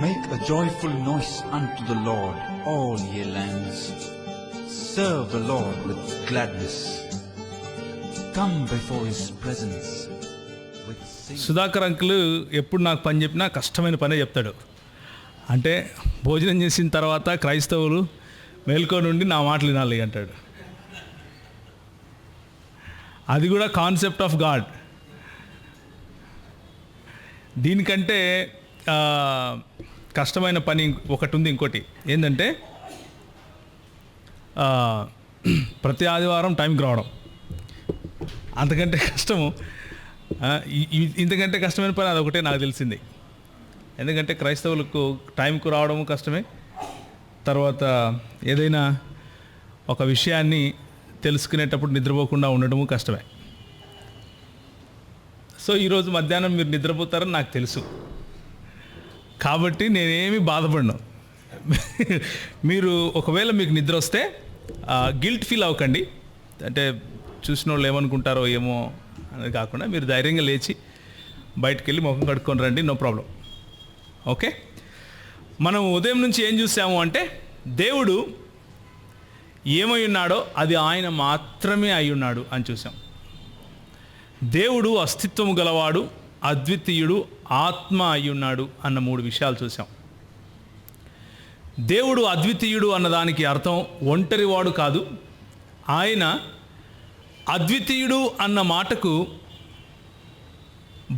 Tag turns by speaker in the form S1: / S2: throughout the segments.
S1: Make a joyful noise unto the Lord, all ye lands. Serve the Lord with gladness. Come before His presence with singing.
S2: Sudhakar uncle ఎప్పుడు నాకు పని చెప్పినా కష్టమైన పనే చెప్తాడు. అంటే భోజనం చేసిన తర్వాత క్రైస్తవులు మేల్కొని ఉండి నా మాటలు వినాలి అంటాడు. అది కూడా కాన్సెప్ట్ ఆఫ్ గాడ్. దీనికంటే కష్టమైన పని ఒకటి ఉంది. ఇంకోటి ఏంటంటే ప్రతి ఆదివారం టైంకి రావడం. అంతకంటే కష్టము, ఇంతకంటే కష్టమైన పని అదొకటే నాకు తెలిసింది. ఎందుకంటే క్రైస్తవులకు టైంకు రావడము కష్టమే, తర్వాత ఏదైనా ఒక విషయాన్ని తెలుసుకునేటప్పుడు నిద్రపోకుండా ఉండడము కష్టమే. సో ఈరోజు మధ్యాహ్నం మీరు నిద్రపోతారని నాకు తెలుసు, కాబట్టి నేనేమి బాధపడను. మీరు ఒకవేళ మీకు నిద్ర వస్తే గిల్ట్ ఫీల్ అవ్వకండి. అంటే చూసిన వాళ్ళు ఏమనుకుంటారో ఏమో అనేది కాకుండా మీరు ధైర్యంగా లేచి బయటకు వెళ్ళి ముఖం కడుక్కొని రండి, నో ప్రాబ్లం. ఓకే, మనం ఉదయం నుంచి ఏం చూసాము అంటే దేవుడు ఏమై ఉన్నాడో అది ఆయన మాత్రమే అయి ఉన్నాడు అని చూసాం. దేవుడు అస్తిత్వము గలవాడు, అద్వితీయుడు, ఆత్మ అయి ఉన్నాడు అన్న 3 విషయాలు చూసాం. దేవుడు అద్వితీయుడు అన్నదానికి అర్థం ఒంటరివాడు కాదు. ఆయన అద్వితీయుడు అన్న మాటకు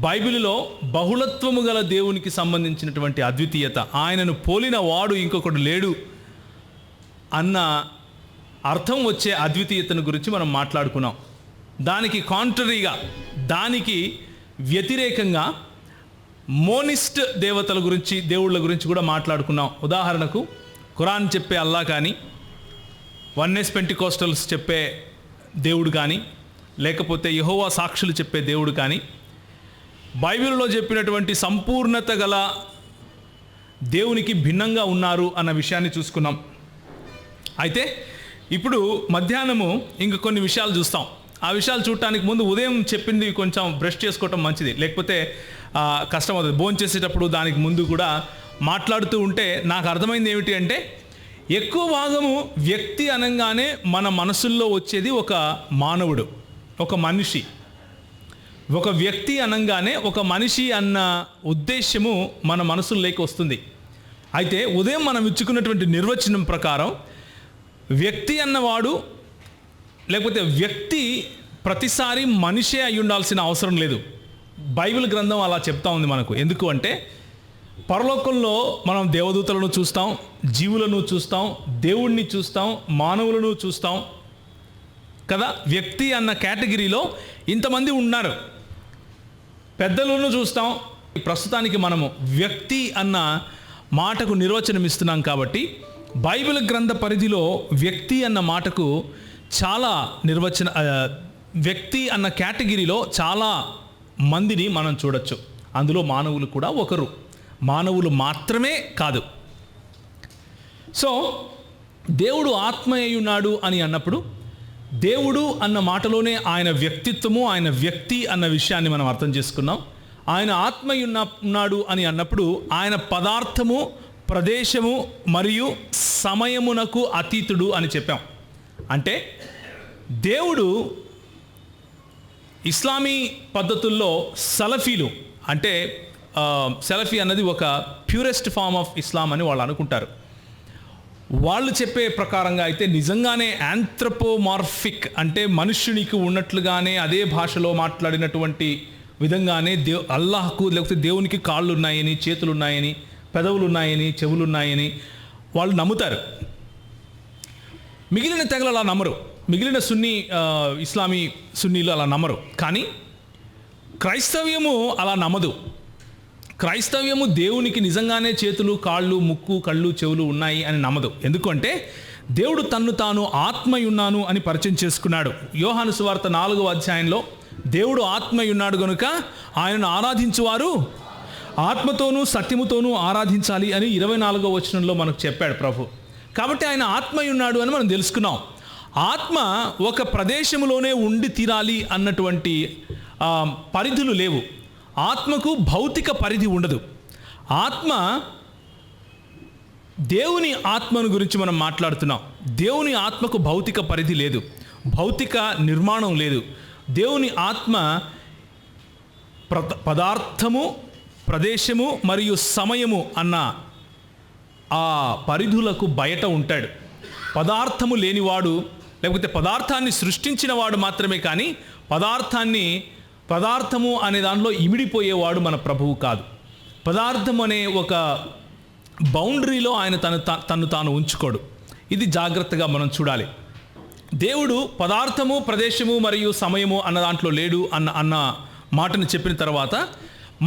S2: బైబిల్లో బహుళత్వము గల దేవునికి సంబంధించినటువంటి అద్వితీయత, ఆయనను పోలిన వాడు ఇంకొకడు లేడు అన్న అర్థం వచ్చే అద్వితీయతను గురించి మనం మాట్లాడుకున్నాం. దానికి కాంట్రరీగా, దానికి వ్యతిరేకంగా మోనిస్ట్ దేవతల గురించి, దేవుళ్ళ గురించి కూడా మాట్లాడుకున్నాం. ఉదాహరణకు ఖురాన్ చెప్పే అల్లా కానీ, వన్నెస్ పెంటికోస్టల్స్ చెప్పే దేవుడు కానీ, లేకపోతే యెహోవా సాక్షులు చెప్పే దేవుడు కానీ, బైబిల్లో చెప్పినటువంటి సంపూర్ణత గల దేవునికి భిన్నంగా ఉన్నారు అన్న విషయాన్ని చూసుకున్నాం. అయితే ఇప్పుడు మధ్యాహ్నము ఇంక కొన్ని విషయాలు చూస్తాం. ఆ విషయాలు చూడటానికి ముందు ఉదయం చెప్పింది కొంచెం బ్రష్ చేసుకోవటం మంచిది, లేకపోతే కష్టం అవుతుంది. భోజనం చేసేటప్పుడు దానికి ముందు కూడా మాట్లాడుతూ ఉంటే నాకు అర్థమైంది ఏమిటి అంటే, ఎక్కువ భాగము వ్యక్తి అనగానే మన మనసుల్లో వచ్చేది ఒక మానవుడు, ఒక మనిషి. ఒక వ్యక్తి అనగానే ఒక మనిషి అన్న ఉద్దేశము మన మనసుల్లోకి వస్తుంది. అయితే ఉదయం మనం ఇచ్చుకున్నటువంటి నిర్వచనం ప్రకారం వ్యక్తి అన్నవాడు, లేకపోతే వ్యక్తి ప్రతిసారి మనిషే అయి ఉండాల్సిన అవసరం లేదు. బైబిల్ గ్రంథం అలా చెప్తా ఉంది మనకు. ఎందుకు అంటే పరలోకంలో మనం దేవదూతలను చూస్తాం, జీవులను చూస్తాం, దేవుణ్ణి చూస్తాం, మానవులను చూస్తాం కదా. వ్యక్తి అన్న కేటగిరీలో ఇంతమంది ఉన్నారు. పెద్దలను చూస్తాం. ప్రస్తుతానికి మనము వ్యక్తి అన్న మాటకు నిర్వచనం ఇస్తున్నాం కాబట్టి బైబిల్ గ్రంథ పరిధిలో వ్యక్తి అన్న మాటకు చాలా వ్యక్తి అన్న కేటగిరీలో చాలా మందిని మనం చూడొచ్చు. అందులో మానవులు కూడా ఒకరు. మానవులు మాత్రమే కాదు. సో దేవుడు ఆత్మ అయి ఉన్నాడు అని అన్నప్పుడు దేవుడు అన్న మాటలోనే ఆయన వ్యక్తిత్వము, ఆయన వ్యక్తి అన్న విషయాన్ని మనం అర్థం చేసుకున్నాం. ఆయన ఆత్మ ఉన్నాడు అని అన్నప్పుడు ఆయన పదార్థము, ప్రదేశము మరియు సమయమునకు అతీతుడు అని చెప్పాం. అంటే దేవుడు ఇస్లామీ పద్ధతుల్లో సలఫీలు, అంటే సలఫీ అన్నది ఒక ప్యూరెస్ట్ ఫామ్ ఆఫ్ ఇస్లాం అని వాళ్ళు అనుకుంటారు. వాళ్ళు చెప్పే ప్రకారంగా అయితే నిజంగానే యాంథ్రపోమార్ఫిక్, అంటే మనుష్యునికి ఉన్నట్లుగానే అదే భాషలో మాట్లాడినటువంటి విధంగానే అల్లాహకు, లేకపోతే దేవునికి కాళ్ళు ఉన్నాయని, చేతులు ఉన్నాయని, పెదవులు ఉన్నాయని, చెవులు ఉన్నాయని వాళ్ళు నమ్ముతారు. మిగిలిన తెగలు అలా నమ్మరు. మిగిలిన ఇస్లామీ సున్నీలు అలా నమ్మరు. కానీ క్రైస్తవ్యము అలా నమ్మదు. క్రైస్తవ్యము దేవునికి నిజంగానే చేతులు, కాళ్ళు, ముక్కు, కళ్ళు, చెవులు ఉన్నాయి అని నమ్మదు. ఎందుకంటే దేవుడు తన్ను తాను ఆత్మయున్నాను అని పరిచయం చేసుకున్నాడు. యోహాను సువార్త 4వ అధ్యాయంలో దేవుడు ఆత్మయున్నాడు గనుక ఆయనను ఆరాధించువారు ఆత్మతోనూ సత్యముతోనూ ఆరాధించాలి అని 24వ వచనంలో మనకు చెప్పాడు ప్రభు. కాబట్టి ఆయన ఆత్మయున్నాడు అని మనం తెలుసుకున్నాం. ఆత్మ ఒక ప్రదేశంలోనే ఉండి తీరాలి అన్నటువంటి పరిధులు లేవు. ఆత్మకు భౌతిక పరిధి ఉండదు. ఆత్మ దేవుని ఆత్మను గురించి మనం మాట్లాడుతున్నాం. దేవుని ఆత్మకు భౌతిక పరిధి లేదు, భౌతిక నిర్మాణం లేదు. దేవుని ఆత్మ పదార్థము, ప్రదేశము మరియు సమయము అన్న ఆ పరిధులకు బయట ఉంటాడు. పదార్థము లేనివాడు, లేకపోతే పదార్థాన్ని సృష్టించిన వాడు మాత్రమే, కానీ పదార్థము అనే దానిలో ఇమిడిపోయేవాడు మన ప్రభువు కాదు. పదార్థం అనే ఒక బౌండరీలో ఆయన తను తాను ఉంచుకోడు. ఇది జాగ్రత్తగా మనం చూడాలి. దేవుడు పదార్థము, ప్రదేశము మరియు సమయము అన్న దాంట్లో లేడు అన్న మాటను చెప్పిన తర్వాత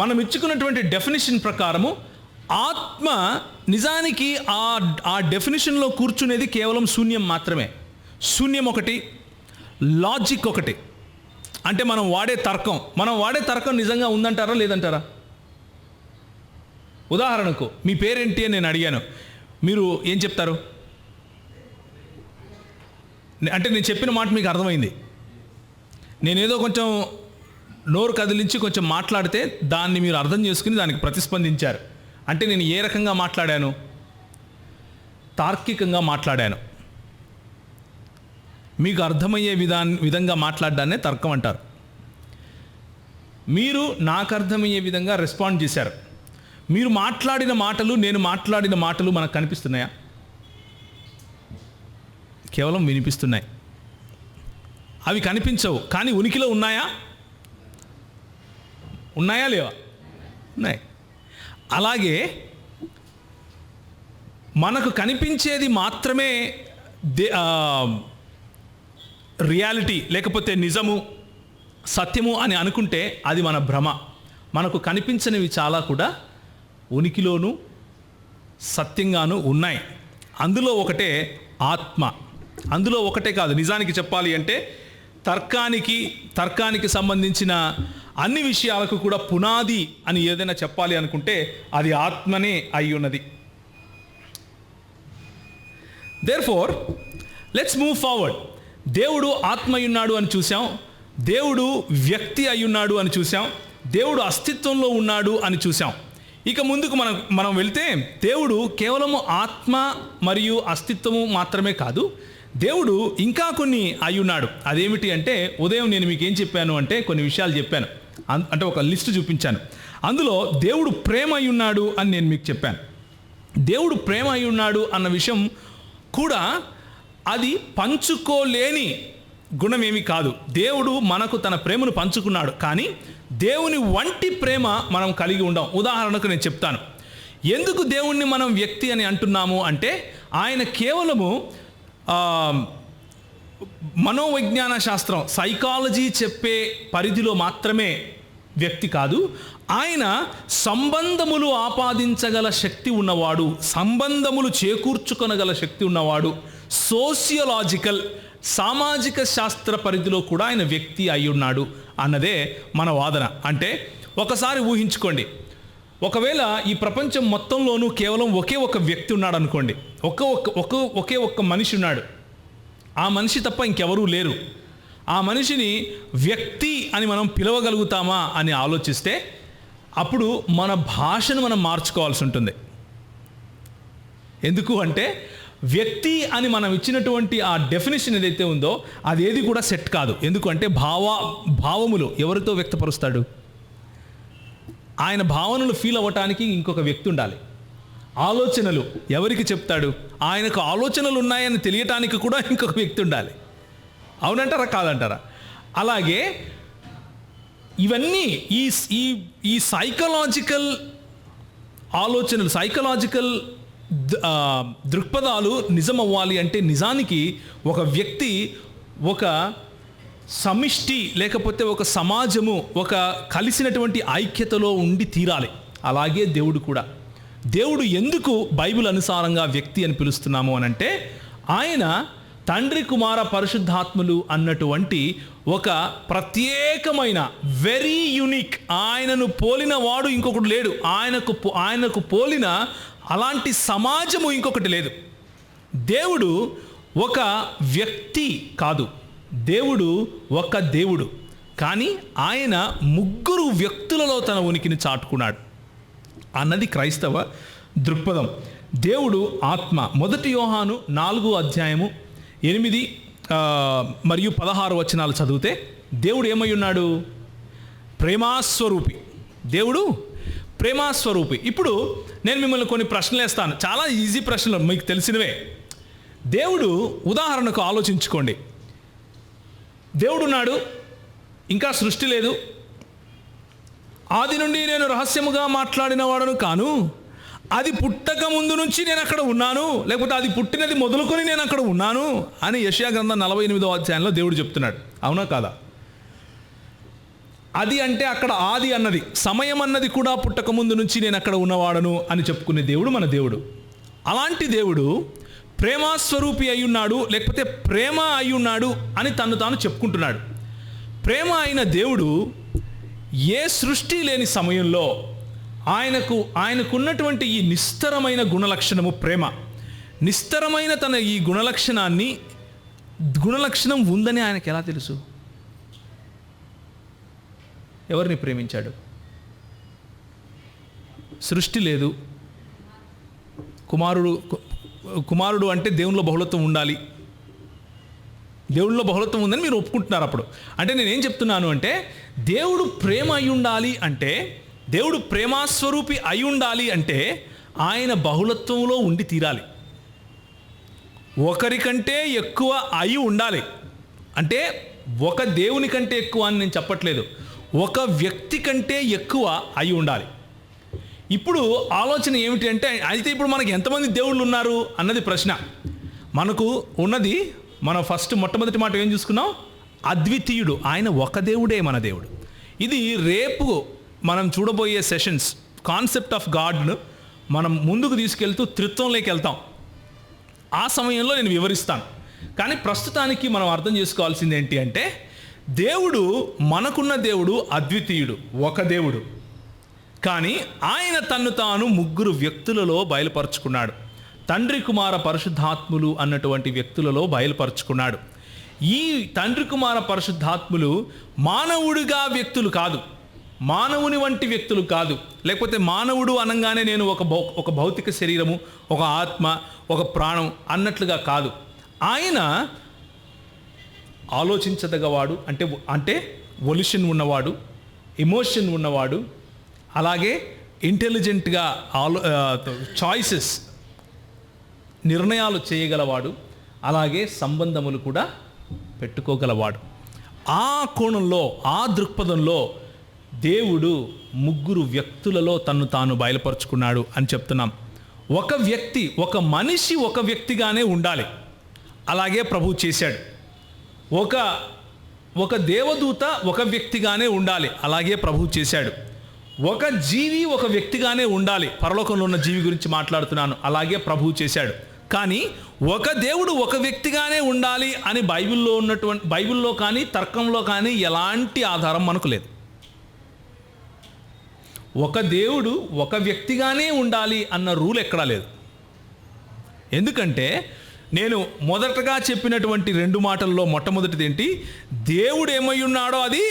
S2: మనం ఇచ్చుకున్నటువంటి డెఫినిషన్ ప్రకారము ఆత్మ నిజానికి ఆ డెఫినిషన్లో కూర్చునేది కేవలం శూన్యం మాత్రమే. శూన్యం ఒకటి, లాజిక్ ఒకటి. అంటే మనం వాడే తర్కం నిజంగా ఉందంటారా లేదంటారా? ఉదాహరణకు మీ పేరేంటి అని నేను అడిగాను, మీరు ఏం చెప్తారు? అంటే నేను చెప్పిన మాట మీకు అర్థమైంది. నేనేదో కొంచెం నోరు కదిలించి కొంచెం మాట్లాడితే దాన్ని మీరు అర్థం చేసుకుని దానికి ప్రతిస్పందించారు. అంటే నేను ఏ రకంగా మాట్లాడాను? తార్కికంగా మాట్లాడాను. మీకు అర్థమయ్యే విధంగా మాట్లాడడాన్నే తర్కం అంటారు. మీరు నాకు అర్థమయ్యే విధంగా రెస్పాండ్ చేశారు. మీరు మాట్లాడిన మాటలు, నేను మాట్లాడిన మాటలు మనకు కనిపిస్తున్నాయా? కేవలం వినిపిస్తున్నాయి. అవి కనిపించవు, కానీ ఉనికిలో ఉన్నాయా? ఉన్నాయా లేవా? ఉన్నాయి. అలాగే మనకు కనిపించేది మాత్రమే రియాలిటీ, లేకపోతే నిజము, సత్యము అని అనుకుంటే అది మన భ్రమ. మనకు కనిపించనివి చాలా కూడా ఉనికిలోనూ సత్యంగానూ ఉన్నాయి. అందులో ఒకటే ఆత్మ. అందులో ఒకటే కాదు, నిజానికి చెప్పాలి అంటే తర్కానికి సంబంధించిన అన్ని విషయాలకు కూడా పునాది అని ఏదైనా చెప్పాలి అనుకుంటే అది ఆత్మనే అయి ఉన్నది. Therefore let's move forward. దేవుడు ఆత్మ అయ్యున్నాడు అని చూసాం, దేవుడు వ్యక్తి అయ్యున్నాడు అని చూసాం, దేవుడు అస్తిత్వంలో ఉన్నాడు అని చూసాం. ఇక ముందుకు మనం వెళ్తే దేవుడు కేవలము ఆత్మ మరియు అస్తిత్వము మాత్రమే కాదు, దేవుడు ఇంకా కొన్ని అయ్యున్నాడు. అదేమిటి అంటే, ఉదయం నేను మీకు ఏం చెప్పాను అంటే కొన్ని విషయాలు చెప్పాను, అంటే ఒక లిస్టు చూపించాను. అందులో దేవుడు ప్రేమ అయ్యున్నాడు అని నేను మీకు చెప్పాను. దేవుడు ప్రేమ అయ్యున్నాడు అన్న విషయం కూడా అది పంచుకోలేని గుణమేమి కాదు. దేవుడు మనకు తన ప్రేమను పంచుకున్నాడు, కానీ దేవుని వంటి ప్రేమ మనం కలిగి ఉండం. ఉదాహరణకు నేను చెప్తాను, ఎందుకు దేవుణ్ణి మనం వ్యక్తి అని అంటున్నాము అంటే, ఆయన కేవలము మనోవిజ్ఞాన శాస్త్రం, సైకాలజీ చెప్పే పరిధిలో మాత్రమే వ్యక్తి కాదు. ఆయన సంబంధములు ఆపాదించగల శక్తి ఉన్నవాడు, సంబంధములు చేకూర్చుకొనగల శక్తి ఉన్నవాడు. సోషియలాజికల్, సామాజిక శాస్త్ర పరిధిలో కూడా ఆయన వ్యక్తి అయి ఉన్నాడు అన్నదే మన వాదన. అంటే ఒకసారి ఊహించుకోండి, ఒకవేళ ఈ ప్రపంచం మొత్తంలోనూ కేవలం ఒకే ఒక వ్యక్తి ఉన్నాడు అనుకోండి, ఒకే ఒక్క మనిషి ఉన్నాడు, ఆ మనిషి తప్ప ఇంకెవరూ లేరు. ఆ మనిషిని వ్యక్తి అని మనం పిలవగలుగుతామా అని ఆలోచిస్తే అప్పుడు మన భాషను మనం మార్చుకోవాల్సి ఉంటుంది. ఎందుకు అంటే, వ్యక్తి అని మనం ఇచ్చినటువంటి ఆ డెఫినేషన్ ఏదైతే ఉందో అదేది కూడా సెట్ కాదు. ఎందుకంటే భావములు ఎవరితో వ్యక్తపరుస్తాడు? ఆయన భావనలు ఫీల్ అవ్వటానికి ఇంకొక వ్యక్తి ఉండాలి. ఆలోచనలు ఎవరికి చెప్తాడు? ఆయనకు ఆలోచనలు ఉన్నాయని తెలియటానికి కూడా ఇంకొక వ్యక్తి ఉండాలి. అవునంటారా కాదంటారా? అలాగే ఇవన్నీ ఈ సైకలాజికల్ ఆలోచనలు, సైకలాజికల్ దృక్పథాలు నిజమవ్వాలి అంటే నిజానికి ఒక వ్యక్తి ఒక సమిష్టి, లేకపోతే ఒక సమాజము, ఒక కలిసినటువంటి ఐక్యతలో ఉండి తీరాలి. అలాగే దేవుడు కూడా. దేవుడు ఎందుకు బైబిల్ అనుసారంగా వ్యక్తి అని పిలుస్తున్నాము అనంటే, ఆయన తండ్రి, కుమార, పరిశుద్ధాత్ములు అన్నటువంటి ఒక ప్రత్యేకమైన, వెరీ యూనిక్, ఆయనను పోలిన వాడు ఇంకొకటి లేడు. ఆయనకు పోలిన అలాంటి సమాజము ఇంకొకటి లేదు. దేవుడు ఒక వ్యక్తి కాదు, దేవుడు ఒక దేవుడు. కానీ ఆయన ముగ్గురు వ్యక్తులలో తన ఉనికిని చాటుకున్నాడు అన్నది క్రైస్తవ దృక్పథం. దేవుడు ఆత్మ. 1 యోహాను 4:8 మరియు 16 వచనాలు చదివితే దేవుడు ఏమై ఉన్నాడు? ప్రేమాస్వరూపి. దేవుడు ప్రేమాస్వరూపి. ఇప్పుడు నేను మిమ్మల్ని కొన్ని ప్రశ్నలు వేస్తాను, చాలా ఈజీ ప్రశ్నలు, మీకు తెలిసినవే. దేవుడు, ఉదాహరణకు ఆలోచించుకోండి, దేవుడు ఉన్నాడు, ఇంకా సృష్టి లేదు, ఆది నుండి నేను రహస్యముగా మాట్లాడిన వాడను కాను, అది పుట్టక ముందు నుంచి నేను అక్కడ ఉన్నాను, లేకపోతే అది పుట్టినది మొదలుకొని నేను అక్కడ ఉన్నాను అని యెషయా గ్రంథం 48వ అధ్యాయంలో దేవుడు చెప్తున్నాడు. అవునా కాదా? అది అంటే అక్కడ ఆది అన్నది, సమయం అన్నది కూడా పుట్టక ముందు నుంచి నేను అక్కడ ఉన్నవాడను అని చెప్పుకునే దేవుడు మన దేవుడు. అలాంటి దేవుడు ప్రేమాస్వరూపి అయ్యున్నాడు, లేకపోతే ప్రేమ అయ్యున్నాడు అని తను తాను చెప్పుకుంటున్నాడు. ప్రేమ అయిన దేవుడు ఏ సృష్టి లేని సమయంలో ఆయనకున్నటువంటి ఈ నిస్తరమైన గుణలక్షణము ప్రేమ, నిస్తరమైన తన ఈ గుణలక్షణం ఉందని ఆయనకు ఎలా తెలుసు? ఎవరిని ప్రేమించాడు? సృష్టి లేదు, కుమారుడు అంటే దేవునిలో బహుళత్వం ఉండాలి, దేవుడిలో బహుళత్వం ఉందని మీరు ఒప్పుకుంటున్నారు. అప్పుడు అంటే నేనేం చెప్తున్నాను అంటే, దేవుడు ప్రేమ అయి ఉండాలి అంటే, దేవుడు ప్రేమాస్వరూపి అయి ఉండాలి అంటే ఆయన బహుళత్వంలో ఉండి తీరాలి. ఒకరికంటే ఎక్కువ అయి ఉండాలి. అంటే ఒక దేవుని కంటే ఎక్కువ అని నేను చెప్పట్లేదు, ఒక వ్యక్తి కంటే ఎక్కువ అయి ఉండాలి. ఇప్పుడు ఆలోచన ఏమిటి అంటే, అయితే ఇప్పుడు మనకి ఎంతమంది దేవుళ్ళు ఉన్నారు అన్నది ప్రశ్న. మనకు ఉన్నది, మనం మొట్టమొదటి మాట ఏం చూసుకున్నాం? అద్వితీయుడు, ఆయన ఒక దేవుడే మన దేవుడు. ఇది రేపు మనం చూడబోయే సెషన్స్, కాన్సెప్ట్ ఆఫ్ గాడ్ను మనం ముందుకు తీసుకెళ్తూ త్రిత్వంలోకి వెళ్తాం. ఆ సమయంలో నేను వివరిస్తాను. కానీ ప్రస్తుతానికి మనం అర్థం చేసుకోవాల్సింది ఏంటి అంటే, దేవుడు, మనకున్న దేవుడు అద్వితీయుడు, ఒక దేవుడు. కానీ ఆయన తన్ను తాను 3 వ్యక్తులలో బయలుపరుచుకున్నాడు. తండ్రి, కుమార, పరిశుద్ధాత్ములు అన్నటువంటి వ్యక్తులలో బయలుపరుచుకున్నాడు. ఈ తండ్రి, కుమార, పరిశుద్ధాత్ములు మానవుడిగా వ్యక్తులు కాదు, మానవుని వంటి వ్యక్తులు కాదు. లేకపోతే మానవుడు అనగానే నేను ఒక భౌతిక శరీరము, ఒక ఆత్మ, ఒక ప్రాణం అన్నట్లుగా కాదు. ఆయన ఆలోచించదగవాడు, అంటే వొల్యూషన్ ఉన్నవాడు, ఎమోషన్ ఉన్నవాడు, అలాగే ఇంటెలిజెంట్గా చాయిసెస్, నిర్ణయాలు చేయగలవాడు, అలాగే సంబంధములు కూడా పెట్టుకోగలవాడు. ఆ కోణంలో, ఆ దృక్పథంలో దేవుడు 3 వ్యక్తులలో తన్ను తాను బయలుపరుచుకున్నాడు అని చెప్తున్నాం. ఒక వ్యక్తి, ఒక మనిషి ఒక వ్యక్తిగానే ఉండాలి, అలాగే ప్రభువు చేశాడు. ఒక దేవదూత ఒక వ్యక్తిగానే ఉండాలి, అలాగే ప్రభువు చేశాడు. ఒక జీవి ఒక వ్యక్తిగానే ఉండాలి, పరలోకంలో ఉన్న జీవి గురించి మాట్లాడుతున్నాను, అలాగే ప్రభువు చేశాడు. కానీ ఒక దేవుడు ఒక వ్యక్తిగానే ఉండాలి అని బైబిల్లో కానీ తర్కంలో కానీ ఎలాంటి ఆధారం మనకు లేదు. ఒక దేవుడు ఒక వ్యక్తిగానే ఉండాలి అన్న రూల్ ఎక్కడా లేదు. ఎందుకంటే నేను మొదటగా చెప్పినటువంటి 2 మాటల్లో మొట్టమొదటిది ఏంటి? దేవుడు ఏమై ఉన్నాడో అది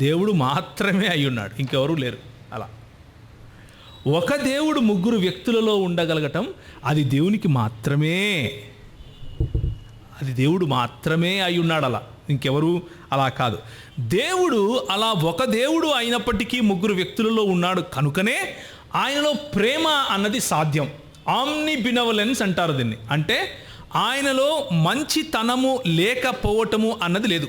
S2: దేవుడు మాత్రమే అయి ఉన్నాడు, ఇంకెవరూ లేరు. అలా ఒక దేవుడు 3 వ్యక్తులలో ఉండగలగటం అది దేవునికి మాత్రమే, అది దేవుడు మాత్రమే అయి ఉన్నాడు. అలా ఇంకెవరు అలా కాదు. దేవుడు అలా ఒక దేవుడు అయినప్పటికీ 3 వ్యక్తులలో ఉన్నాడు కనుకనే ఆయనలో ప్రేమ అన్నది సాధ్యం. ఆమ్ని బినవలెన్స్ అంటారు దీన్ని. అంటే ఆయనలో మంచితనము లేకపోవటము అన్నది లేదు.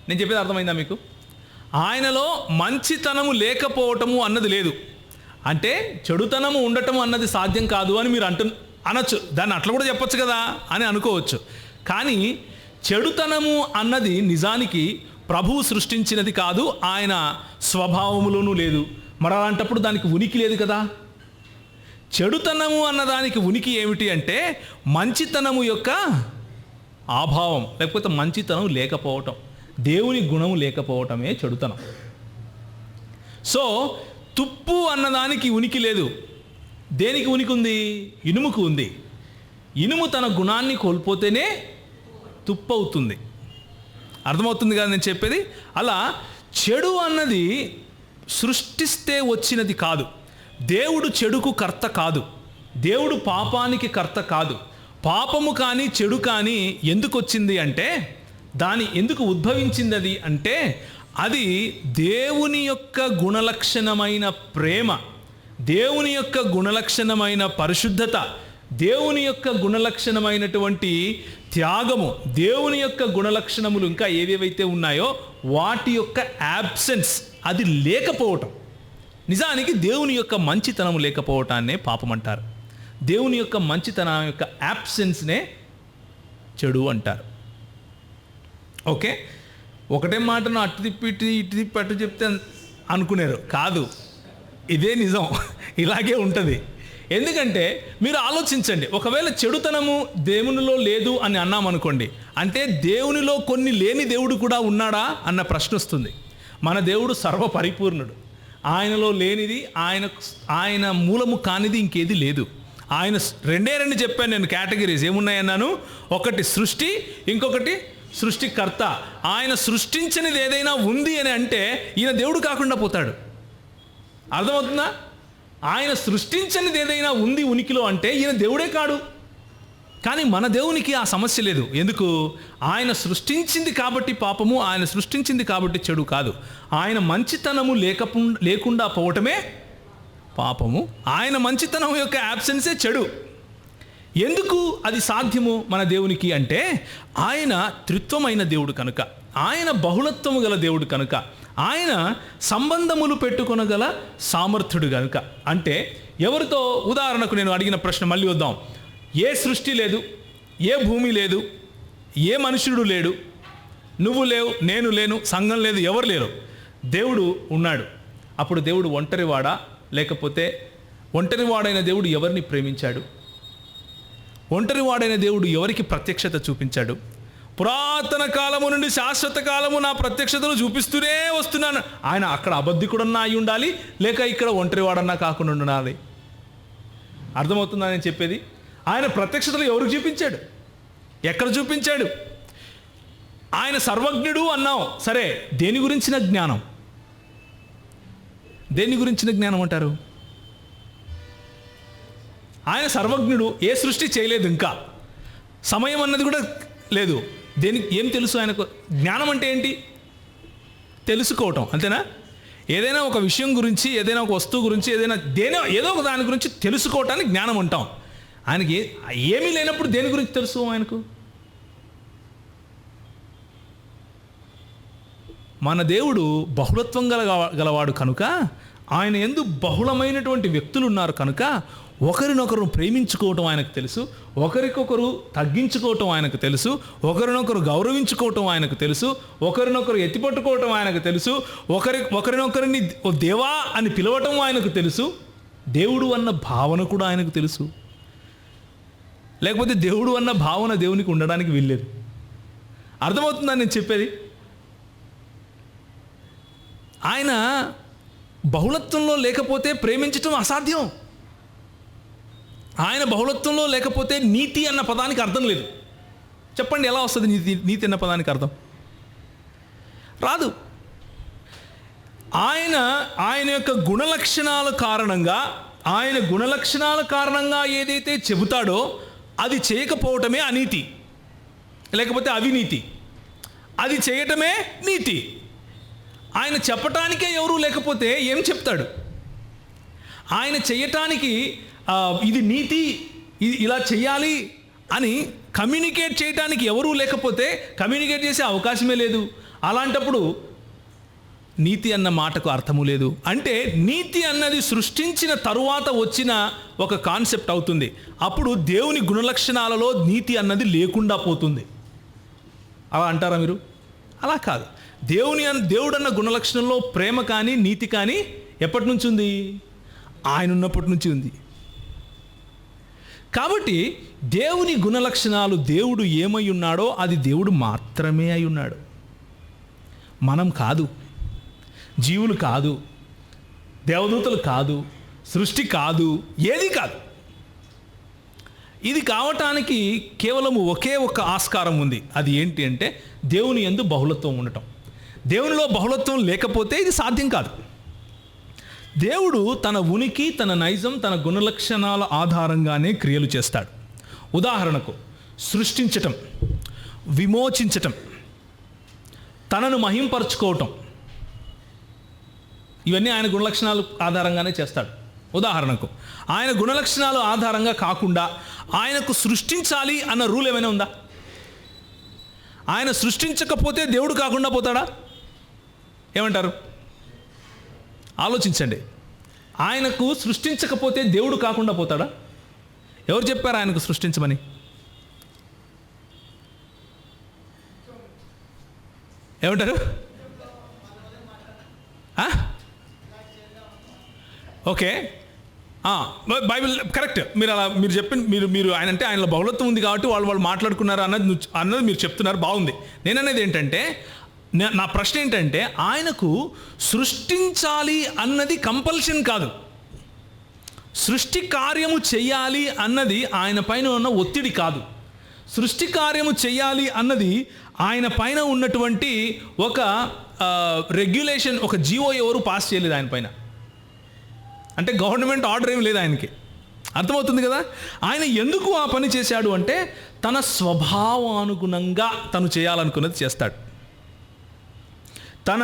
S2: నేను చెప్పేది అర్థమైందా మీకు? ఆయనలో మంచితనము లేకపోవటము అన్నది లేదు. అంటే చెడుతనము ఉండటం అన్నది సాధ్యం కాదు అని మీరు అనొచ్చు. దాన్ని అట్లా కూడా చెప్పొచ్చు కదా అని అనుకోవచ్చు. కానీ చెడుతనము అన్నది నిజానికి ప్రభువు సృష్టించినది కాదు, ఆయన స్వభావములోనూ లేదు. మరి అలాంటప్పుడు దానికి ఉనికి లేదు కదా. చెడుతనము అన్నదానికి ఉనికి ఏమిటి అంటే మంచితనము యొక్క అభావం, లేకపోతే మంచితనం లేకపోవటం, దేవుని గుణము లేకపోవటమే చెడుతనం. సో తుప్పు అన్నదానికి ఉనికి లేదు. దేనికి ఉనికి ఉంది? ఇనుముకు ఉంది. ఇనుము తన గుణాన్ని కోల్పోతేనే తుప్పు అవుతుంది. అర్థమవుతుంది కదా నేను చెప్పేది? అలా చెడు అన్నది సృష్టిస్తే వచ్చినది కాదు, దేవుడు చెడుకు కర్త కాదు, దేవుడు పాపానికి కర్త కాదు. పాపము కానీ చెడు కానీ ఎందుకు వచ్చింది అంటే, దాని ఎందుకు ఉద్భవించింది అది అంటే, అది దేవుని యొక్క గుణలక్షణమైన ప్రేమ, దేవుని యొక్క గుణలక్షణమైన పరిశుద్ధత, దేవుని యొక్క గుణలక్షణమైనటువంటి త్యాగము, దేవుని యొక్క గుణలక్షణములు ఇంకా ఏవేవైతే ఉన్నాయో వాటి యొక్క యాబ్సెన్స్, అది లేకపోవటం. నిజానికి దేవుని యొక్క మంచితనం లేకపోవటాన్నే పాపం అంటారు. దేవుని యొక్క మంచితనం యొక్క యాబ్సెన్స్నే చెడు అంటారు. ఓకే, ఒకటే మాటను అటు తిప్పి ఇటు తిప్పి అటు చెప్తే అనుకునేరు కాదు, ఇదే నిజం, ఇలాగే ఉంటుంది. ఎందుకంటే మీరు ఆలోచించండి, ఒకవేళ చెడుతనము దేవునిలో లేదు అని అన్నామనుకోండి, అంటే దేవునిలో కొన్ని లేని దేవుడు కూడా ఉన్నాడా అన్న ప్రశ్న వస్తుంది. మన దేవుడు సర్వపరిపూర్ణుడు, ఆయనలో లేనిది, ఆయన మూలము కానిది ఇంకేది లేదు. ఆయన రెండు చెప్పాను నేను, కేటగిరీస్ ఏమున్నాయన్నాను. ఒకటి సృష్టి, ఇంకొకటి సృష్టికర్త. ఆయన సృష్టించినది ఏదైనా ఉంది అని అంటే ఈయన దేవుడు కాకుండా పోతాడు. అర్థమవుతుందా? ఆయన సృష్టించినది ఏదైనా ఉంది ఉనికిలో అంటే ఈయన దేవుడే కాడు. కానీ మన దేవునికి ఆ సమస్య లేదు. ఎందుకు? ఆయన సృష్టించింది కాబట్టి పాపము, ఆయన సృష్టించింది కాబట్టి చెడు కాదు. ఆయన మంచితనము లేకుండా పోవటమే పాపము. ఆయన మంచితనం యొక్క యాబ్సెన్సే చెడు. ఎందుకు అది సాధ్యము మన దేవునికి అంటే, ఆయన త్రిత్వమైన దేవుడు కనుక, ఆయన బహుళత్వము గల దేవుడు కనుక, ఆయన సంబంధములు పెట్టుకొనగల సామర్థ్యుడు కనుక. అంటే ఎవరితో, ఉదాహరణకు నేను అడిగిన ప్రశ్న మళ్ళీ వద్దాం. ఏ సృష్టి లేదు, ఏ భూమి లేదు, ఏ మనుషుడు లేడు, నువ్వు లేవు, నేను లేను, సంఘం లేదు, ఎవరు లేరు, దేవుడు ఉన్నాడు. అప్పుడు దేవుడు ఒంటరివాడా? లేకపోతే ఒంటరివాడైన దేవుడు ఎవరిని ప్రేమించాడు? ఒంటరివాడైన దేవుడు ఎవరికి ప్రత్యక్షత చూపించాడు? పురాతన కాలము నుండి శాశ్వత కాలము నా ప్రత్యక్షతను చూపిస్తూనే వస్తున్నాను. ఆయన అక్కడ అబద్ధికుడన్నా అయి ఉండాలి, లేక ఇక్కడ ఒంటరివాడన్నా కాకుండా ఉండాలి. అర్థమవుతుందా నేను చెప్పేది? ఆయన ప్రత్యక్షతలు ఎవరికి చూపించాడు? ఎక్కడ చూపించాడు? ఆయన సర్వజ్ఞుడు అన్నావు, సరే, దేని గురించిన జ్ఞానం? దేని గురించిన జ్ఞానం అంటారు? ఆయన సర్వజ్ఞుడు, ఏ సృష్టి చేయలేదు, ఇంకా సమయం అన్నది కూడా లేదు. దేనికి ఏం తెలుసు ఆయనకు? జ్ఞానం అంటే ఏంటి? తెలుసుకోవటం, అంతేనా? ఏదైనా ఒక విషయం గురించి, ఏదైనా ఒక వస్తువు గురించి, ఏదో ఒక దాని గురించి తెలుసుకోవటానికి జ్ఞానం అంటాం. ఆయనకి ఏమీ లేనప్పుడు దేని గురించి తెలుసు ఆయనకు? మన దేవుడు బహుళత్వం గలవాడు కనుక, ఆయన యందు బహుళమైనటువంటి వ్యక్తులు ఉన్నారు కనుక, ఒకరినొకరు ప్రేమించుకోవటం ఆయనకు తెలుసు, ఒకరికొకరు తగ్గించుకోవటం ఆయనకు తెలుసు, ఒకరినొకరు గౌరవించుకోవటం ఆయనకు తెలుసు, ఒకరినొకరు ఎత్తిపట్టుకోవటం ఆయనకు తెలుసు, ఒకరినొకరిని ఓ దేవా అని పిలవటం ఆయనకు తెలుసు. దేవుడు అన్న భావన కూడా ఆయనకు తెలుసు. లేకపోతే దేవుడు అన్న భావన దేవునికి ఉండడానికి వీల్లేదు. అర్థమవుతుందా నేను చెప్పేది? ఆయన బహుళత్వంలో లేకపోతే ప్రేమించటం అసాధ్యం. ఆయన బహుళత్వంలో లేకపోతే నీతి అన్న పదానికి అర్థం లేదు. చెప్పండి, ఎలా వస్తుంది నీతి అన్న పదానికి అర్థం? రాదు. ఆయన యొక్క గుణలక్షణాల కారణంగా ఏదైతే చెబుతాడో అది చేయకపోవటమే అనీతి, లేకపోతే అవినీతి. అది చేయటమే నీతి. ఆయన చెప్పటానికే ఎవరూ లేకపోతే ఏం చెప్తాడు? ఆయన చేయటానికి ఇది నీతి, ఇది ఇలా చెయ్యాలి అని కమ్యూనికేట్ చేయడానికి ఎవరూ లేకపోతే కమ్యూనికేట్ చేసే అవకాశమే లేదు. అలాంటప్పుడు నీతి అన్న మాటకు అర్థము లేదు. అంటే నీతి అన్నది సృష్టించిన తరువాత వచ్చిన ఒక కాన్సెప్ట్ అవుతుంది. అప్పుడు దేవుని గుణలక్షణాలలో నీతి అన్నది లేకుండా పోతుంది. అలా అంటారా మీరు? అలా కాదు. దేవుడన్న గుణలక్షణంలో ప్రేమ కానీ నీతి కానీ ఎప్పటి నుంచి ఉంది? ఆయన ఉన్నప్పటి నుంచి ఉంది. కాబట్టి దేవుని గుణలక్షణాలు, దేవుడు ఏమై ఉన్నాడో అది దేవుడు మాత్రమే అయి ఉన్నాడు. మనం కాదు, జీవులు కాదు, దేవదూతలు కాదు, సృష్టి కాదు, ఏది కాదు. ఇది కావటానికి కేవలం ఒకే ఒక ఆస్కారం ఉంది. అది ఏంటి అంటే దేవుని యందు బహుళత్వం ఉండటం. దేవునిలో బహుళత్వం లేకపోతే ఇది సాధ్యం కాదు. దేవుడు తన ఉనికి, తన నైజం, తన గుణలక్షణాల ఆధారంగానే క్రియలు చేస్తాడు. ఉదాహరణకు సృష్టించటం, విమోచించటం, తనను మహింపరచుకోవటం, ఇవన్నీ ఆయన గుణలక్షణాలు ఆధారంగానే చేస్తాడు. ఉదాహరణకు ఆయన గుణలక్షణాలు ఆధారంగా కాకుండా ఆయనకు సృష్టించాలి అన్న రూల్ ఏమైనా ఉందా? ఆయన సృష్టించకపోతే దేవుడు కాకుండా పోతాడా? ఏమంటారు? ఆలోచించండి. ఆయనకు సృష్టించకపోతే దేవుడు కాకుండా పోతాడా? ఎవరు చెప్పారు ఆయనకు సృష్టించమని? ఏమంటారు? Okay, Bible correct. మీరు చెప్పిన మీరు ఆయన అంటే ఆయనలో బహుళత్వం ఉంది కాబట్టి వాళ్ళు మాట్లాడుకున్నారు అన్నది మీరు చెప్తున్నారు, బాగుంది. నేననేది ఏంటంటే, నా ప్రశ్న ఏంటంటే, ఆయనకు సృష్టించాలి అన్నది కంపల్షన్ కాదు. సృష్టి కార్యము చెయ్యాలి అన్నది ఆయన పైన ఉన్న ఒత్తిడి కాదు. సృష్టి కార్యము చెయ్యాలి అన్నది ఆయన పైన ఉన్నటువంటి ఒక రెగ్యులేషన్, ఒక జీవో ఎవరు పాస్ చేయలేదు ఆయన పైన. అంటే గవర్నమెంట్ ఆర్డర్ ఏమి లేదు ఆయనకి. అర్థమవుతుంది కదా? ఆయన ఎందుకు ఆ పని చేశాడు అంటే, తన స్వభావానుగుణంగా తను చేయాలనుకున్నది చేస్తాడు. తన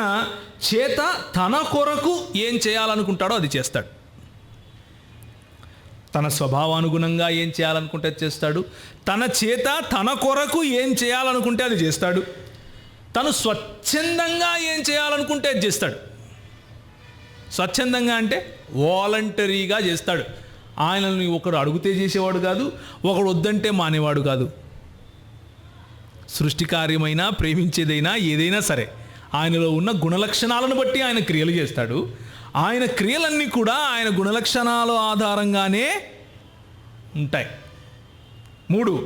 S2: చేత తన కొరకు ఏం చేయాలనుకుంటాడో అది చేస్తాడు. తన స్వభావానుగుణంగా ఏం చేయాలనుకుంటే అది చేస్తాడు. తన చేత తన కొరకు ఏం చేయాలనుకుంటే అది చేస్తాడు. తను స్వచ్ఛందంగా ఏం చేయాలనుకుంటే అది చేస్తాడు. స్వచ్ఛందంగా అంటే వాలంటరీగా చేస్తాడు. ఆయనని ఒకడు అడిగితే చేసేవాడు కాదు, ఒకడు వద్దంటే మానేవాడు కాదు. సృష్టి కార్యమైనా, ప్రేమించేదైనా, ఏదైనా సరే ఆయనలో ఉన్న గుణలక్షణాలను బట్టి ఆయన క్రియలు చేస్తాడు. ఆయన క్రియలన్నీ కూడా ఆయన గుణలక్షణాల ఆధారంగానే ఉంటాయి. 3,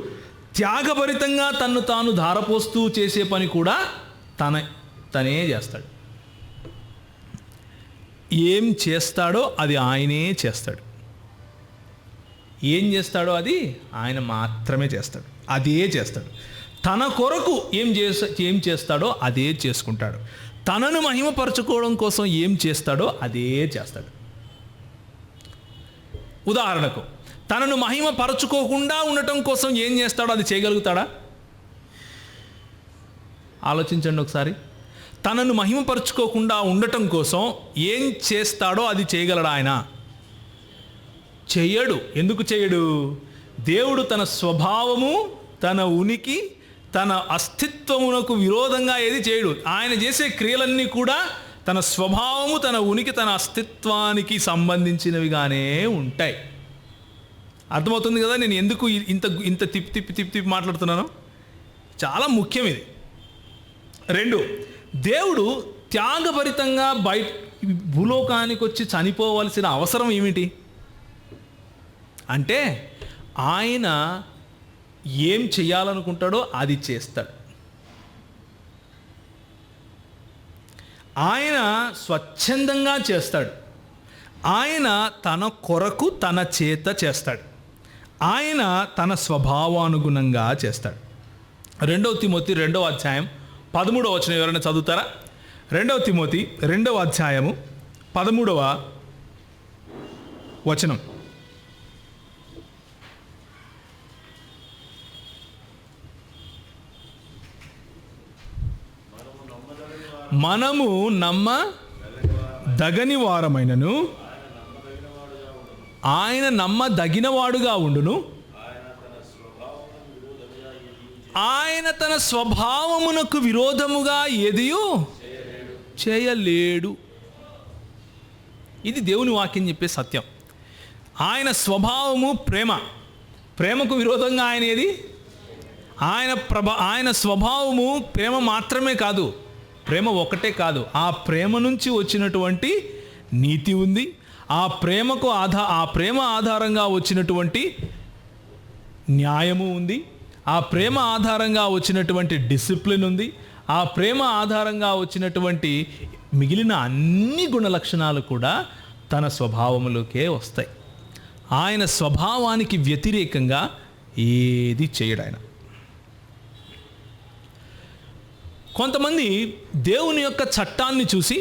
S2: త్యాగభరితంగా తన్ను తాను ధారపోస్తూ చేసే పని కూడా తనే చేస్తాడు. ఏం చేస్తాడో అది ఆయనే చేస్తాడు. ఏం చేస్తాడో అది ఆయన మాత్రమే చేస్తాడు. అదే చేస్తాడు. తన కొరకు ఏం చేస్తాడో అదే చేసుకుంటాడు. తనను మహిమపరచుకోవడం కోసం ఏం చేస్తాడో అదే చేస్తాడు. ఉదాహరణకు తనను మహిమపరచుకోకుండా ఉండటం కోసం ఏం చేస్తాడో అది చేయగలుగుతాడా? ఆలోచించండి ఒకసారి. తనను మహిమపరచుకోకుండా ఉండటం కోసం ఏం చేస్తాడో అది చేయగలడా ఆయన? చెయ్యడు. ఎందుకు చెయ్యడు? దేవుడు తన స్వభావము, తన ఉనికి, తన అస్తిత్వమునకు విరోధంగా ఏది చేయడు. ఆయన చేసే క్రియలన్నీ కూడా తన స్వభావము, తన ఉనికి, తన అస్తిత్వానికి సంబంధించినవిగానే ఉంటాయి. అర్థమవుతుంది కదా నేను ఎందుకు ఇంత తిప్పి మాట్లాడుతున్నాను? చాలా ముఖ్యం ఇది. 2, దేవుడు త్యాగభరితంగా భూలోకానికి వచ్చి చనిపోవలసిన అవసరం ఏమిటి అంటే, ఆయన ఏం చేయాలనుకుంటాడో అది చేస్తాడు. ఆయన స్వచ్ఛందంగా చేస్తాడు. ఆయన తన కొరకు తన చేత చేస్తాడు. ఆయన తన స్వభావానుగుణంగా చేస్తాడు. 2 తిమోతి 2వ అధ్యాయం 13వ వచనం ఎవరైనా చదువుతారా? 2 తిమోతి 2వ అధ్యాయము 13వ వచనం. మనము నమ్మదగని వారమైనను ఆయన నమ్మదగినవాడుగా ఉండును. ఆయన తన స్వభావమునకు విరోధముగా ఏదియూ చేయలేడు. ఇది దేవుని వాక్యం చెప్పే సత్యం. ఆయన స్వభావము ప్రేమకు విరోధంగా ఆయన ఏది? ఆయన స్వభావము ప్రేమ మాత్రమే కాదు, ప్రేమ ఒకటే కాదు, ఆ ప్రేమ నుంచి వచ్చినటువంటి నీతి ఉంది. ఆ ప్రేమ ఆధారంగా వచ్చినటువంటి న్యాయము ఉంది. ఆ ప్రేమ ఆధారంగా వచ్చినటువంటి డిసిప్లిన్ ఉంది. ఆ ప్రేమ ఆధారంగా వచ్చినటువంటి మిగిలిన అన్ని గుణలక్షణాలు కూడా తన స్వభావములోకే వస్తాయి. ఆయన స్వభావానికి వ్యతిరేకంగా ఏది చేయడు ఆయన. కొంతమంది దేవుని యొక్క చట్టాన్ని చూసి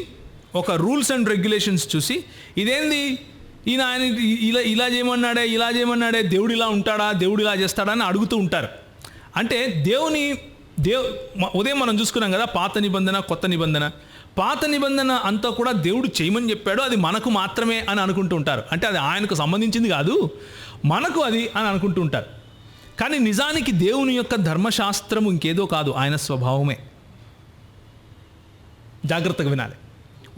S2: ఒక రూల్స్ అండ్ రెగ్యులేషన్స్ చూసి ఇదేంది ఈయన ఆయన ఇలా చేయమన్నాడే దేవుడు ఇలా ఉంటాడా, దేవుడు ఇలా చేస్తాడా అని అడుగుతూ ఉంటారు. అంటే ఉదయం మనం చూసుకున్నాం కదా, పాత నిబంధన కొత్త నిబంధన. పాత నిబంధన అంతా కూడా దేవుడు చేయమని చెప్పాడు, అది మనకు మాత్రమే అని అనుకుంటూ ఉంటారు. అంటే అది ఆయనకు సంబంధించింది కాదు, మనకు అది అని అనుకుంటూ ఉంటారు. కానీ నిజానికి దేవుని యొక్క ధర్మశాస్త్రము ఇంకేదో కాదు, ఆయన స్వభావమే. జాగ్రత్తగా వినాలి.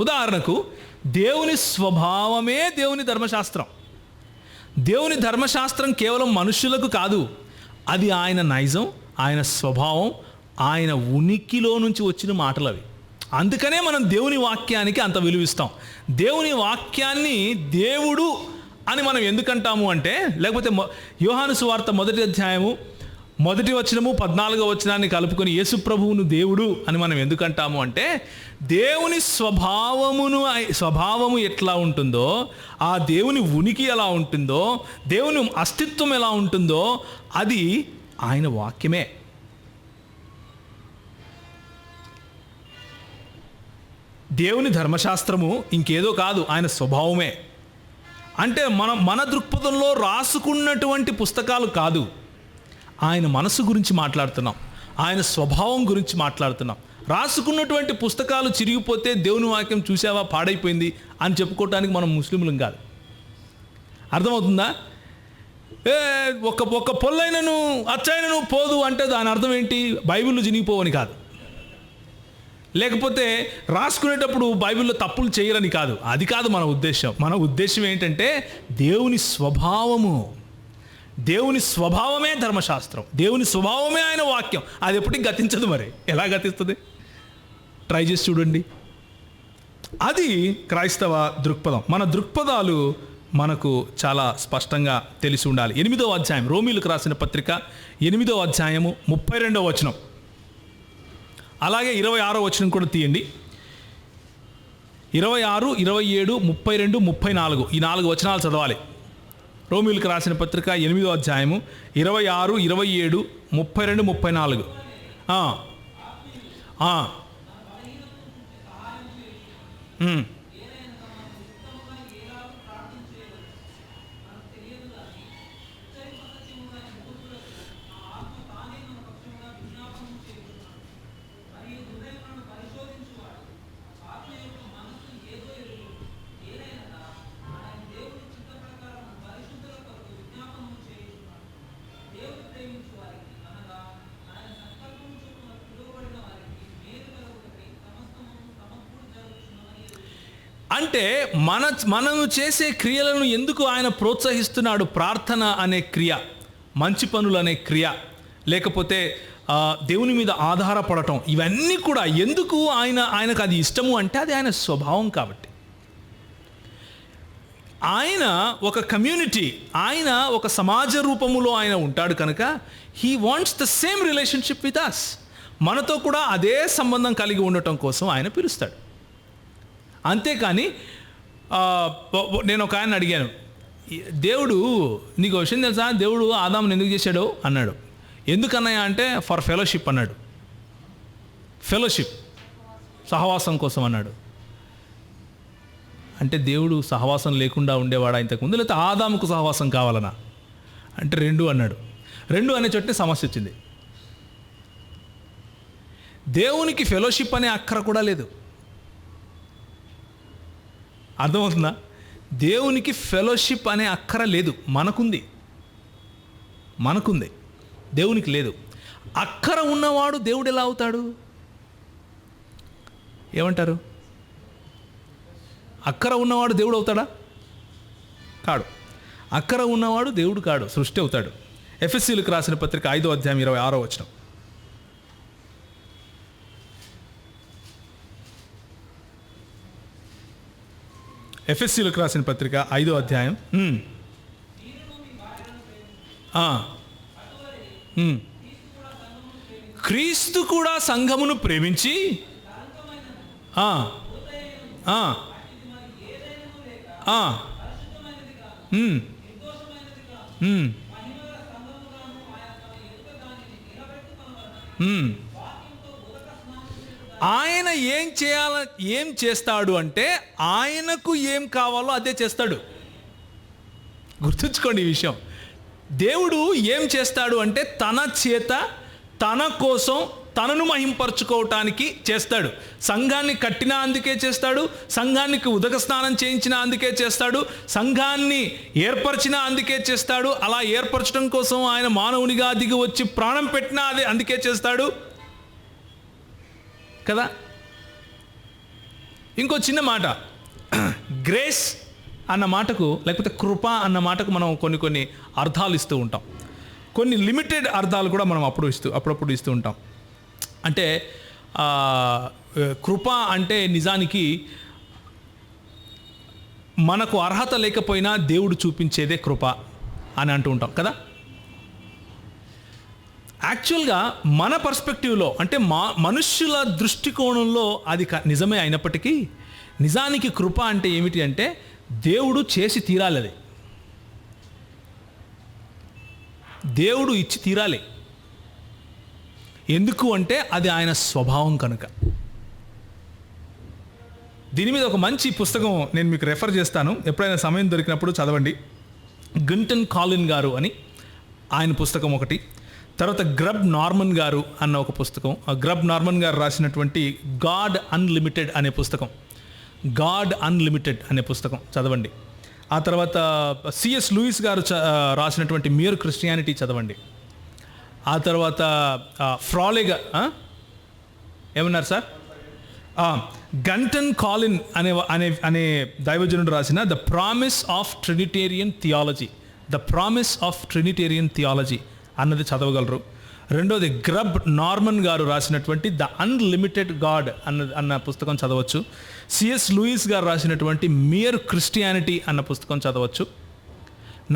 S2: ఉదాహరణకు దేవుని స్వభావమే దేవుని ధర్మశాస్త్రం. దేవుని ధర్మశాస్త్రం కేవలం మనుషులకు కాదు, అది ఆయన నైజం, ఆయన స్వభావం, ఆయన ఉనికిలో నుంచి వచ్చిన మాటలు అవి. అందుకనే మనం దేవుని వాక్యానికి అంత విలువిస్తాం. దేవుని వాక్యాన్ని దేవుడు అని మనం ఎందుకంటాము అంటే, లేకపోతే యోహాను సువార్త 1వ అధ్యాయము 1వ వచనము 14వ వచనాన్ని కలుపుకొని యేసు ప్రభువును దేవుడు అని మనం ఎందుకంటాము అంటే, దేవుని స్వభావము ఎట్లా ఉంటుందో, ఆ దేవుని ఉనికి ఎలా ఉంటుందో, దేవుని అస్తిత్వం ఎలా ఉంటుందో అది ఆయన వాక్యమే. దేవుని ధర్మశాస్త్రము ఇంకేదో కాదు, ఆయన స్వభావమే. అంటే మన దృక్పథంలో రాసుకున్నటువంటి పుస్తకాలు కాదు, ఆయన మనసు గురించి మాట్లాడుతున్నాం, ఆయన స్వభావం గురించి మాట్లాడుతున్నాం. రాసుకున్నటువంటి పుస్తకాలు చిరిగిపోతే దేవుని వాక్యం చూసావా పాడైపోయింది అని చెప్పుకోవటానికి మనం ముస్లింలం కాదు. అర్థమవుతుందా? ఒక పొల్లైనను అచ్చైనను పోదు అంటే దాని అర్థం ఏంటి? బైబిల్లో చినిగిపోవని కాదు, లేకపోతే రాసుకునేటప్పుడు బైబిల్లో తప్పులు చేయరని కాదు. అది కాదు మన ఉద్దేశం. మన ఉద్దేశం ఏంటంటే దేవుని స్వభావము, దేవుని స్వభావమే ధర్మశాస్త్రం, దేవుని స్వభావమే ఆయన వాక్యం. అది ఎప్పటికీ గతించదు. మరి ఎలా గతిస్తుంది? ట్రై చేసి చూడండి. అది క్రైస్తవ దృక్పథం. మన దృక్పథాలు మనకు చాలా స్పష్టంగా తెలిసి ఉండాలి. 8వ అధ్యాయం, రోమీలకు రాసిన పత్రిక 8వ అధ్యాయము 32వ వచనం, అలాగే 26వ వచనం కూడా తీయండి. 26, 27, 32, 34 ఈ 4 వచనాలు చదవాలి. రోమీలకు రాసిన పత్రిక 8వ అధ్యాయము 26, 27, 32, 34. అంటే మనము చేసే క్రియలను ఎందుకు ఆయన ప్రోత్సహిస్తున్నాడు? ప్రార్థన అనే క్రియ, మంచి పనులు అనే క్రియ, లేకపోతే దేవుని మీద ఆధారపడటం, ఇవన్నీ కూడా ఎందుకు ఆయనకు అది ఇష్టము అంటే అది ఆయన స్వభావం కాబట్టి. ఆయన ఒక కమ్యూనిటీ, ఆయన ఒక సమాజ రూపములో ఆయన ఉంటాడు కనుక he wants the same relationship with us. మనతో కూడా అదే సంబంధం కలిగి ఉండటం కోసం ఆయన పిలుస్తాడు. అంతేకాని నేను ఒక ఆయన అడిగాను, దేవుడు నీకు విషయం తెలుసా, దేవుడు ఆదాముని ఎందుకు చేశాడు అన్నాడు. ఎందుకన్నాయా అంటే ఫర్ ఫెలోషిప్ అన్నాడు. ఫెలోషిప్, సహవాసం కోసం అన్నాడు. అంటే దేవుడు సహవాసం లేకుండా ఉండేవాడా ఇంతకుముందు, లేకపోతే ఆదాముకు సహవాసం కావాలనా అంటే 2 అన్నాడు. 2 అనే చోటనే సమస్య వచ్చింది. దేవునికి ఫెలోషిప్ అనే అక్కర కూడా లేదు. అర్థమవుతుందా? దేవునికి ఫెలోషిప్ అనే అక్కర లేదు, మనకుంది. దేవునికి లేదు. అక్కర ఉన్నవాడు దేవుడు ఎలా అవుతాడు? ఏమంటారు? అక్కర ఉన్నవాడు దేవుడు అవుతాడా? కాడు. అక్కర ఉన్నవాడు దేవుడు కాడు, సృష్టి అవుతాడు. ఎఫెసీయులకు రాసిన పత్రిక 5వ అధ్యాయం 26వ వచనం. ఎఫెసీయులకు రాసిన పత్రిక 5వ అధ్యాయం క్రీస్తు కూడా సంఘమును ప్రేమించి ఆయన ఏం చేస్తాడు అంటే ఆయనకు ఏం కావాలో అదే చేస్తాడు. గుర్తుంచుకోండి ఈ విషయం. దేవుడు ఏం చేస్తాడు అంటే తన చేత తన కోసం తనను మహింపరచుకోవటానికి చేస్తాడు. సంఘాన్ని కట్టినా అందుకే చేస్తాడు, సంఘానికి ఉదక స్నానం చేయించినా అందుకే చేస్తాడు, సంఘాన్ని ఏర్పరిచినా అందుకే చేస్తాడు. అలా ఏర్పరచడం కోసం ఆయన మానవునిగా దిగి వచ్చి ప్రాణం పెట్టినా అదే అందుకే చేస్తాడు కదా. ఇంకో చిన్న మాట, గ్రేస్ అన్న మాటకు లేకపోతే కృప అన్న మాటకు మనం కొన్ని అర్థాలు ఇస్తూ ఉంటాం. కొన్ని లిమిటెడ్ అర్థాలు కూడా మనం అప్పుడప్పుడు ఇస్తూ ఉంటాం. అంటే కృప అంటే నిజానికి మనకు అర్హత లేకపోయినా దేవుడు చూపించేదే కృప అని అంటూ ఉంటాం కదా. యాక్చువల్గా మన పర్స్పెక్టివ్లో అంటే మనుష్యుల దృష్టికోణంలో అది నిజమే అయినప్పటికీ నిజానికి కృప అంటే ఏమిటి అంటే దేవుడు చేసి తీరాలి, అది దేవుడు ఇచ్చి తీరాలి. ఎందుకు అంటే అది ఆయన స్వభావం కనుక. దీని మీద ఒక మంచి పుస్తకం నేను మీకు రెఫర్ చేస్తాను, ఎప్పుడైనా సమయం దొరికినప్పుడు చదవండి. గింటన్ కాలిన్ గారు అని ఆయన పుస్తకం ఒకటి, తర్వాత గ్రబ్ నార్మన్ గారు అన్న ఒక పుస్తకం. గ్రబ్ నార్మన్ గారు రాసినటువంటి గాడ్ అన్లిమిటెడ్ అనే పుస్తకం, గాడ్ అన్లిమిటెడ్ అనే పుస్తకం చదవండి. ఆ తర్వాత సిఎస్ లూయిస్ గారు రాసినటువంటి మియర్ క్రిస్టియానిటీ చదవండి. ఆ తర్వాత ఫ్రాలేగా ఏమన్నారు సార్, గంటన్ కాలిన్ అనే దైవజనుడు రాసిన the promise of Trinitarian theology అన్నది చదవగలరు. రెండోది గ్రబ్ నార్మన్ గారు రాసినటువంటి ద అన్లిమిటెడ్ గాడ్ అన్న పుస్తకం చదవచ్చు. సిఎస్ లూయిస్ గారు రాసినటువంటి మియర్ క్రిస్టియానిటీ అన్న పుస్తకం చదవచ్చు.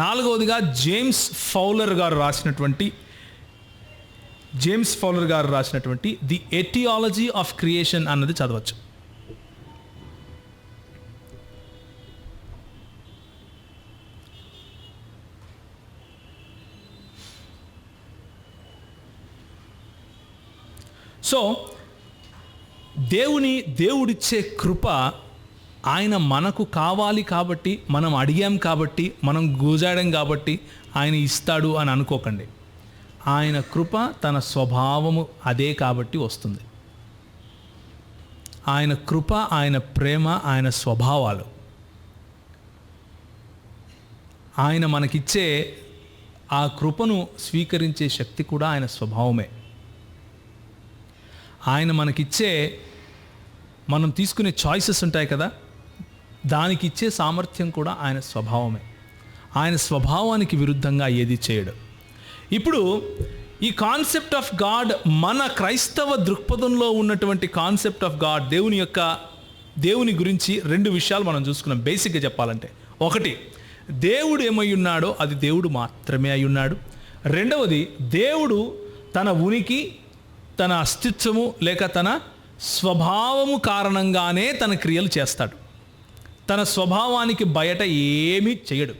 S2: నాలుగవదిగా జేమ్స్ ఫౌలర్ గారు రాసినటువంటి ది ఎటియాలజీ ఆఫ్ క్రియేషన్ అన్నది చదవచ్చు. సో దేవుడిచ్చే కృప ఆయన మనకు కావాలి కాబట్టి, మనం అడిగాం కాబట్టి, మనం గూజాడం కాబట్టి ఆయన ఇస్తాడు అని అనుకోకండి. ఆయన కృప తన స్వభావము అదే కాబట్టి వస్తుంది. ఆయన కృప, ఆయన ప్రేమ, ఆయన స్వభావాలు, ఆయన మనకిచ్చే ఆ కృపను స్వీకరించే శక్తి కూడా ఆయన స్వభావమే. ఆయన మనకిచ్చే మనం తీసుకునే చాయిసెస్ ఉంటాయి కదా, దానికి ఇచ్చే సామర్థ్యం కూడా ఆయన స్వభావమే. ఆయన స్వభావానికి విరుద్ధంగా ఏది చేయడు. ఇప్పుడు ఈ కాన్సెప్ట్ ఆఫ్ గాడ్, మన క్రైస్తవ దృక్పథంలో ఉన్నటువంటి కాన్సెప్ట్ ఆఫ్ గాడ్, దేవుని గురించి రెండు విషయాలు మనం చూసుకున్నాం. బేసిక్గా చెప్పాలంటే, ఒకటి, దేవుడు ఏమై ఉన్నాడో అది దేవుడు మాత్రమే అయి ఉన్నాడు. రెండవది, దేవుడు తన ఉనికి, తన అస్తిత్వము లేక తన స్వభావము కారణంగానే తన క్రియలు చేస్తాడు. తన స్వభావానికి బయట ఏమీ చేయడు.